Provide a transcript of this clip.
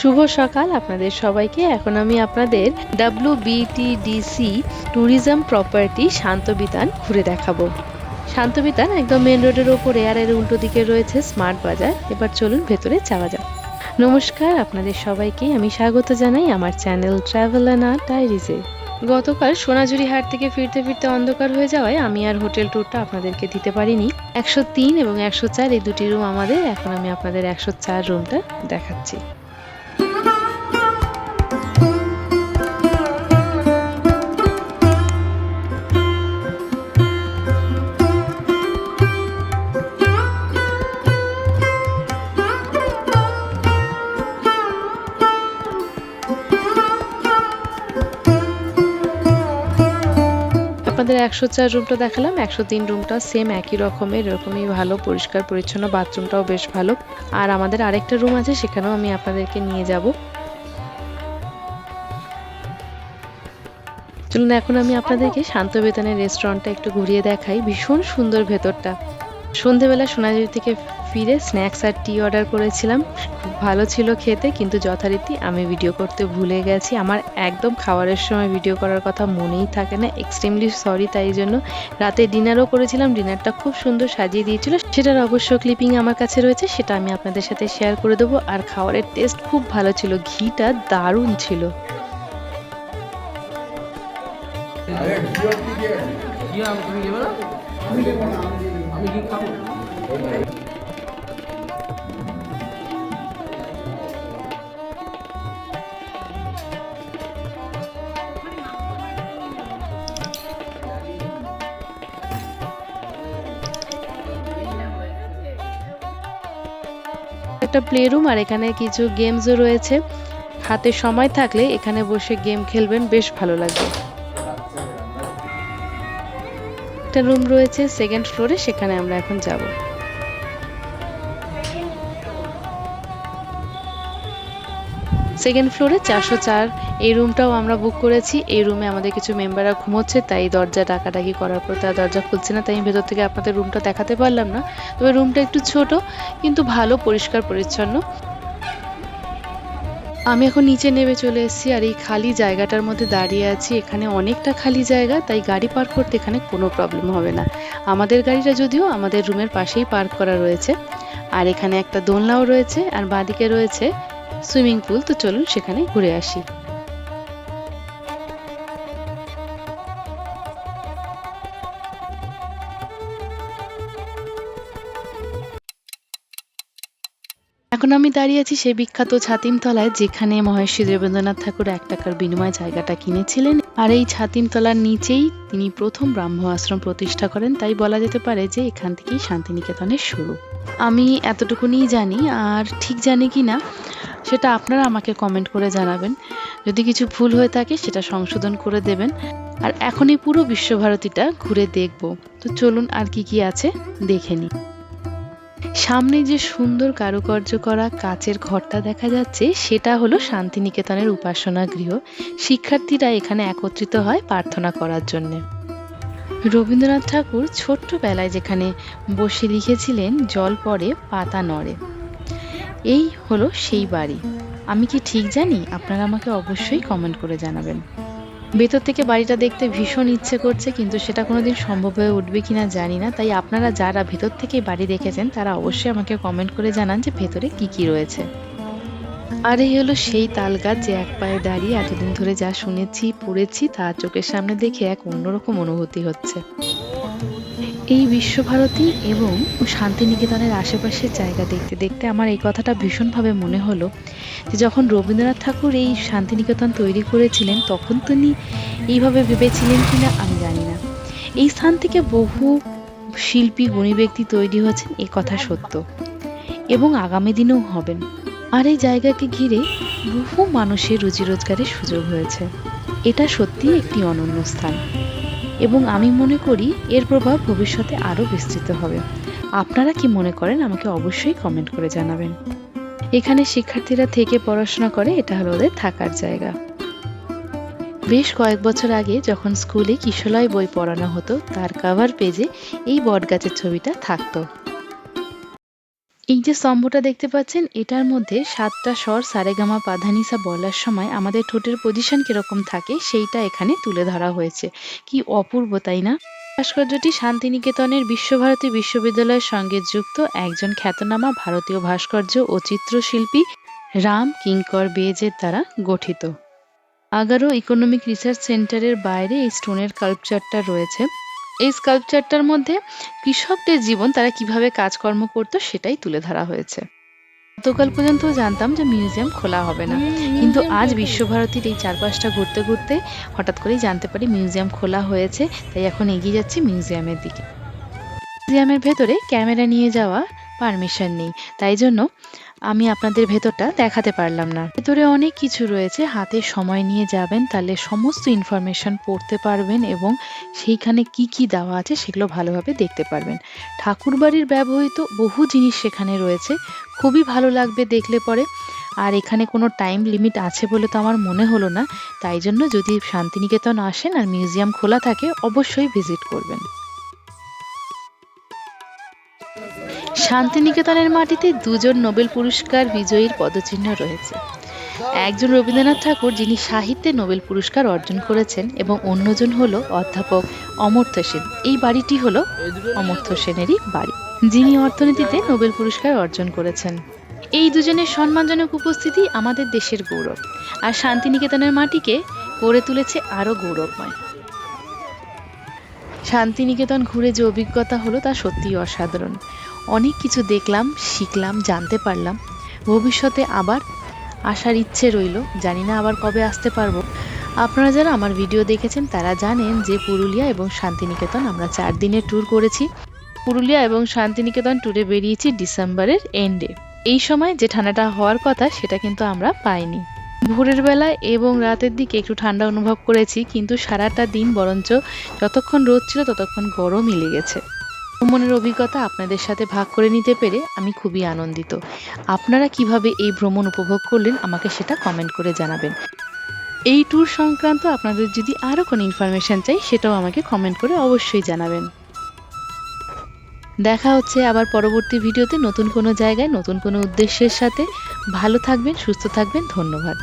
শুভ সকাল আপনাদের সবাইকে। এখন আমি আপনাদের WBTDC ট্যুরিজম প্রপার্টি শান্তবিতান ঘুরে দেখাবো। শান্তবিতান একদম মেন রোডের ওপরে, আর এর উল্টো দিকে রয়েছে স্মার্ট বাজার। এবার চলুন ভেতরে যাওয়া যাক। নমস্কার আপনাদের সবাইকে, আমি স্বাগত জানাই আমার চ্যানেল ট্রাভেল অ্যান্ড আর্ট ডায়েরিজে। গতকাল সোনাঝুরি হাট থেকে ফিরতে ফিরতে অন্ধকার হয়ে যাওয়ায় আমি আর হোটেল ট্যুরটা আপনাদেরকে দিতে পারিনি। 103 এবং 104 এই দুটি রুম আমাদের। এখন আমি আপনাদের 104 রুমটা দেখাচ্ছি। আপনাদের 104 রুমটা দেখালাম। 103 রুমটা সেম একই রকমের, এরকমই ভালো, পরিষ্কার পরিচ্ছন্ন, বাথরুমটাও বেশ ভালো। আর আমাদের আরেকটা রুম আছে, সেখানেও আমি আপনাদেরকে নিয়ে যাব। চলুন এখন আমি আপনাদেরকে শান্তবিতানের রেস্টুরেন্টটা একটু ঘুরিয়ে দেখাই। ভীষণ সুন্দর ভেতরটা। সন্ধেবেলা সোনাঝুরি থেকে ফিরে স্ন্যাক্স আর টি অর্ডার করেছিলাম, খুব ভালো ছিল খেতে, কিন্তু যথারীতি আমি ভিডিও করতে ভুলে গেছি। আমার একদম খাবারের সময় ভিডিও করার কথা মনেই থাকে না, এক্সট্রিমলি সরি। তাই জন্য রাতে ডিনারও করেছিলাম, ডিনারটা খুব সুন্দর সাজিয়ে দিয়েছিল, সেটার অবশ্য ক্লিপিং আমার কাছে রয়েছে, সেটা আমি আপনাদের সাথে শেয়ার করে দেবো। আর খাবারের টেস্ট খুব ভালো ছিল, ঘিটা দারুণ ছিল। একটা প্লে রুম, আর এখানে কিছু গেমসও রয়েছে। হাতে সময় থাকলে এখানে বসে গেম খেলবেন, বেশ ভালো লাগবে। একটা রুম রয়েছে সেকেন্ড ফ্লোরে, সেখানে আমরা এখন যাব। সেকেন্ড ফ্লোরে 404 এই রুমটাও আমরা বুক করেছি। এই রুমে আমাদের কিছু মেম্বাররা ঘুমোচ্ছে, তাই দরজা ডাকাডাকি করার পর তার দরজা খুলছে না, তাই আমি ভেতর থেকে আপনাদের রুমটা দেখাতে পারলাম না। তবে রুমটা একটু ছোট, কিন্তু ভালো, পরিষ্কার পরিচ্ছন্ন। আমি এখন নিচে নেমে চলে এসেছি, আর এই খালি জায়গাটার মধ্যে দাঁড়িয়ে আছি। এখানে অনেকটা খালি জায়গা, তাই গাড়ি পার্ক করতে এখানে কোনো প্রবলেম হবে না। আমাদের গাড়িটা যদিও আমাদের রুমের পাশেই পার্ক করা রয়েছে। আর এখানে একটা দোলনাও রয়েছে, আর বাঁদিকে রয়েছে সুইমিং পুল। তো চলুন সেখানে ঘুরে আসি। এখন আমি দাঁড়িয়ে আছি সেই বিখ্যাত ছাতিমতলায়, যেখানে মহর্ষি দেবেন্দ্রনাথ ঠাকুর 1 টাকার বিনিময়ে জায়গাটা কিনেছিলেন। আর এই ছাতিমতলার নিচেই তিনি প্রথম ব্রাহ্ম আশ্রম প্রতিষ্ঠা করেন, তাই বলা যেতে পারে যে এখান থেকেই শান্তিনিকেতনের শুরু। আমি এতটুকুনি জানি, আর ঠিক জানি কি না সেটা আপনারা আমাকে কমেন্ট করে জানাবেন। যদি কিছু ভুল হয়ে থাকে সেটা সংশোধন করে দেবেন। আর এখন এই পুরো বিশ্বভারতীটা ঘুরে দেখব। তো চলুন আর কি কি আছে দেখে নিই। সামনে যে সুন্দর কারুকার্য করা কাচের ঘরটা দেখা যাচ্ছে, সেটা হলো শান্তিনিকেতনের উপাসনা গৃহ। শিক্ষার্থীরা এখানে একত্রিত হয় প্রার্থনা করার জন্য। রবীন্দ্রনাথ ঠাকুর ছোট্টবেলায় যেখানে বসে লিখেছিলেন, জল পড়ে পাতা নড়ে, এই হলো সেই বাড়ি। আমি কি ঠিক জানি? আপনারা আমাকে অবশ্যই কমেন্ট করে জানাবেন। ভেতর থেকে বাড়িটা দেখতে ভীষণ ইচ্ছে করছে, কিন্তু সেটা কোনোদিন সম্ভব হয়ে উঠবে কিনা জানি না। তাই আপনারা যারা ভেতর থেকে বাড়ি দেখেছেন তারা অবশ্যই আমাকে কমেন্ট করে জানান যে ভেতরে কি কি রয়েছে। আর এই হলো সেই তাল গাছ, যে এক পায়ে দাঁড়িয়ে এতদিন ধরে যা শুনেছি পড়েছি তা চোখের সামনে দেখে এক অন্যরকম অনুভূতি হচ্ছে। এই বিশ্বভারতী এবং শান্তিনিকেতনের আশেপাশের জায়গা দেখতে দেখতে আমার এই কথাটা ভীষণভাবে মনে হলো যে যখন রবীন্দ্রনাথ ঠাকুর এই শান্তিনিকেতন তৈরি করেছিলেন, তখন তিনি এইভাবে ভেবেছিলেন কিনা আমি জানি না। এই স্থান থেকে বহু শিল্পী, গুণী ব্যক্তি তৈরি হয়েছেন, এ কথা সত্য, এবং আগামী দিনেও হবেন। আর এই জায়গাকে ঘিরে বহু মানুষের রুজি রোজগারের সুযোগ হয়েছে। এটা সত্যি একটি অনন্য স্থান, এবং আমি মনে করি এর প্রভাব ভবিষ্যতে আরও বিস্তৃত হবে। আপনারা কি মনে করেন আমাকে অবশ্যই কমেন্ট করে জানাবেন। এখানে শিক্ষার্থীরা থেকে পড়াশোনা করে, এটা হলো ওদের থাকার জায়গা। বেশ কয়েক বছর আগে যখন স্কুলে কিশলয় বই পড়ানো হতো, তার কভার পেজে এই বটগাছের ছবিটা থাকতো। এই যে স্তম্ভটা দেখতে পাচ্ছেন, এটার মধ্যে ৭টা স্বর সারেগামা পাধানিসা বলার সময় আমাদের ঠোঁটের পজিশন কিরকম থাকে সেইটা এখানে তুলে ধরা হয়েছে। কি অপূর্ব, তাই না? ভাস্কর্যটি শান্তিনিকেতনের বিশ্বভারতী বিশ্ববিদ্যালয়ের সঙ্গে যুক্ত একজন খ্যাতনামা ভারতীয় ভাস্কর্য ও চিত্রশিল্পী রাম কিঙ্কর বেজের দ্বারা গঠিত। আগারো ইকোনমিক রিসার্চ সেন্টারের বাইরে এই স্টোনের স্কাল্পচারটা রয়েছে। এই স্কাল্পচারটার মধ্যে কৃষকদের জীবন, তারা কিভাবে কাজকর্ম করতো সেটাই তুলে ধরা হয়েছে। গতকাল পর্যন্ত জানতাম যে মিউজিয়াম খোলা হবে না, কিন্তু আজ বিশ্বভারতীর এই চারপাশটা ঘুরতে ঘুরতে হঠাৎ করেই জানতে পারি মিউজিয়াম খোলা হয়েছে। তাই এখন এগিয়ে যাচ্ছি মিউজিয়ামের দিকে। মিউজিয়ামের ভেতরে ক্যামেরা নিয়ে যাওয়া পারমিশন নেই, তাই জন্য আমি আপনাদের ভেতরটা দেখাতে পারলাম না। ভেতরে অনেক কিছু রয়েছে, হাতে সময় নিয়ে যাবেন তাহলে সমস্ত ইনফরমেশন পড়তে পারবেন এবং সেইখানে কি কি দেওয়া আছে সেগুলো ভালোভাবে দেখতে পারবেন। ঠাকুরবাড়ির ব্যবহৃত বহু জিনিস সেখানে রয়েছে, খুবই ভালো লাগবে দেখলে পরে। আর এখানে কোনো টাইম লিমিট আছে বলে তো আমার মনে হলো না, তাই জন্য যদি শান্তিনিকেতন আসেন আর মিউজিয়াম খোলা থাকে অবশ্যই ভিজিট করবেন। শান্তিনিকেতনের মাটিতে দুজন নোবেল পুরস্কার বিজয়ীর পদচিহ্ন রয়েছে। একজন রবীন্দ্রনাথ ঠাকুর, যিনি সাহিত্যে নোবেল পুরস্কার অর্জন করেছেন, এবং অন্যজন হলো অধ্যাপক অমর্ত্য সেন। এই বাড়িটি হলো অমর্ত্য সেনেরই বাড়ি, যিনি অর্থনীতিতে নোবেল পুরস্কার অর্জন করেছেন। এই দুজনের সম্মানজনক উপস্থিতি আমাদের দেশের গৌরব, আর শান্তিনিকেতনের মাটিকে করে তুলেছে আরো গৌরবময়। শান্তিনিকেতন ঘুরে যে অভিজ্ঞতা হলো তা সত্যিই অসাধারণ। অনেক কিছু দেখলাম, শিখলাম, জানতে পারলাম। ভবিষ্যতে আবার আসার ইচ্ছে রইল, জানি না আবার কবে আসতে পারবো। আপনারা যারা আমার ভিডিও দেখেছেন তারা জানেন যে পুরুলিয়া এবং শান্তিনিকেতন আমরা 4 দিনের ট্যুর করেছি। পুরুলিয়া এবং শান্তিনিকেতন ট্যুরে বেরিয়েছি ডিসেম্বরের এন্ডে। এই সময় যে ঠান্ডাটা হওয়ার কথা সেটা কিন্তু আমরা পাইনি। ভোরের বেলা এবং রাতের দিকে একটু ঠান্ডা অনুভব করেছি, কিন্তু সারাটা দিন বরঞ্চ যতক্ষণ রোদ ছিল ততক্ষণ গরমই লেগেছে। ভ্রমণের অভিজ্ঞতা আপনাদের সাথে ভাগ করে নিতে পেরে আমি খুবই আনন্দিত। আপনারা কিভাবে এই ভ্রমণ উপভোগ করলেন আমাকে সেটা কমেন্ট করে জানাবেন। এই ট্যুর সংক্রান্ত আপনাদের যদি আরও কোনো ইনফরমেশন চাই সেটাও আমাকে কমেন্ট করে অবশ্যই জানাবেন। দেখা হচ্ছে আবার পরবর্তী ভিডিওতে নতুন কোনো জায়গায় নতুন কোনো উদ্দেশ্যের সাথে। ভালো থাকবেন, সুস্থ থাকবেন, ধন্যবাদ।